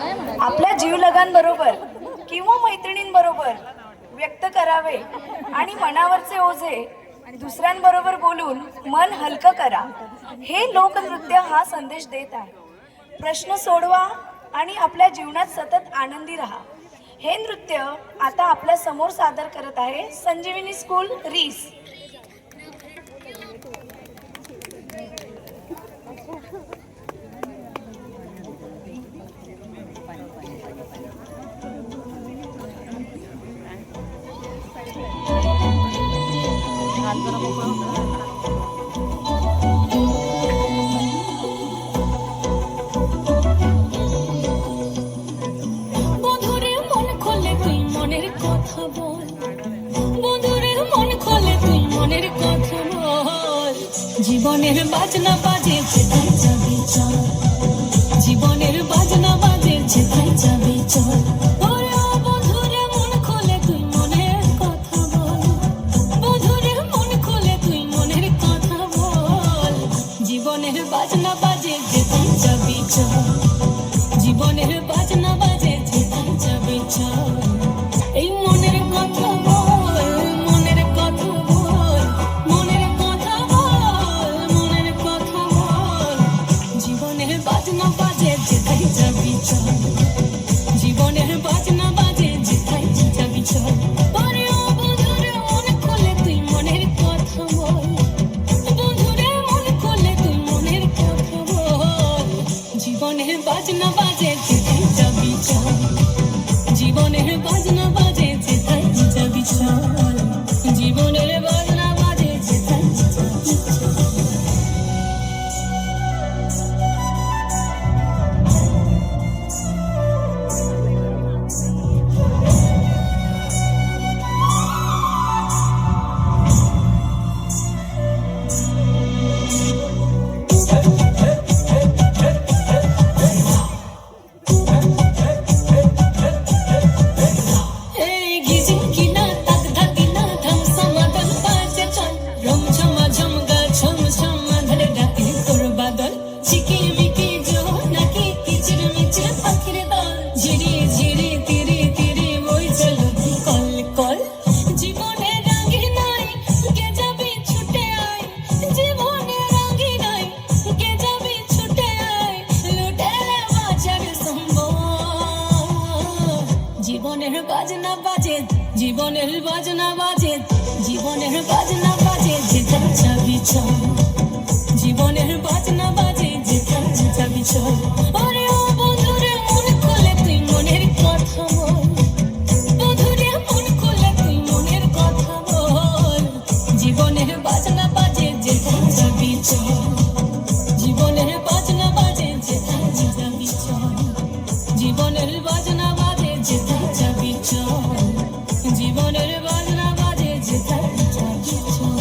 आपल्या जीवलगांबरोबर किंवा मैत्रिणींबरोबर व्यक्त करावे आणि मनावरचे ओझे दुसऱ्यांबरोबर बोलून मन हलकं करा, हे लोकनृत्य हा संदेश देत आहे। प्रश्न सोडवा आणि आपल्या जीवनात सतत आनंदी राहा। हे नृत्य आता आपल्या समोर सादर करत आहे संजीवनी स्कूल रीस। বন্ধুরে মন খোলে তুই মনের কথা বল, বন্ধুরে মন খোলে তুই মনের কথা বল। জীবনের বাজনা বাজে যেথায় যাবি চল, জীবনের বাজনা বাজে যেথায় যাবি চল। ওরে ও বন্ধুরে মন খোলে তুই মনের কথা বল, বন্ধুরে মন খোলে তুই মনের কথা বল। জীবনের বাজনা বাজে যেথায় যাবি চল, জীবনের বাজনা বাজে যেথায় যাবি চল। এই মনের কথা বল, মনের কথা বল, মনের কথা বল, মনের কথা বল। জীবনের বাজনা বাজে যেথায় যাবি চল, জীবনের বাজনা বাজে যেথায় যাবি চল। ওরে ও বন্ধুরে মন খোলে তুই মনের কথা বল, বন্ধুরে মন খোলে তুই মনের কথা বল। জীবনের বাজনা বাজে যেথায় যাবি চল, জীবনের বাজনা বাজে যেথায় যাবি চল, জীবনের বাজনা বাজে যেথায় যাবি চল। এই গিজি কিনা তাক ধাকিনা ধাম সমাদল বাজে চল, রম ঝমা ঝমগা ঝম ঝম ধরে ডাকে তোর বাদল। ঝিকি মিকি জো নাকি কিচির মিচির পাখির দল, ঝিরি ঝিরি তিরি তিরি বই চলো কল কল। জীবনে রাঙ্গি নাই কে যাবি ছুটে আয়, জীবনে রাঙ্গি নাই কে যাবি ছুটে আয়। লুটেলে বাজার সম্বল, জীবনের বাজনা বাজে, জীবনের বাজনা বাজে, জীবনের বাজনা বাজে যেথায় যাবি চল, জীবনের বাজনা বাজে যেথায় যাবি চল। ওরে ও বন্ধুরে মন খোলে তুই মনের কথা বল, বন্ধুরে মন খোলে তুই মনের কথা বল। জীবনের বাজনা বাজে যেথায় যাবি চল, জীবনের বাজনা বাজে যেথায় যাবি চল, জীবনের বাজনা বাজে যেথায় যাবি চল, জীবনের বাজনা বাজে যেথায় যাবি চল।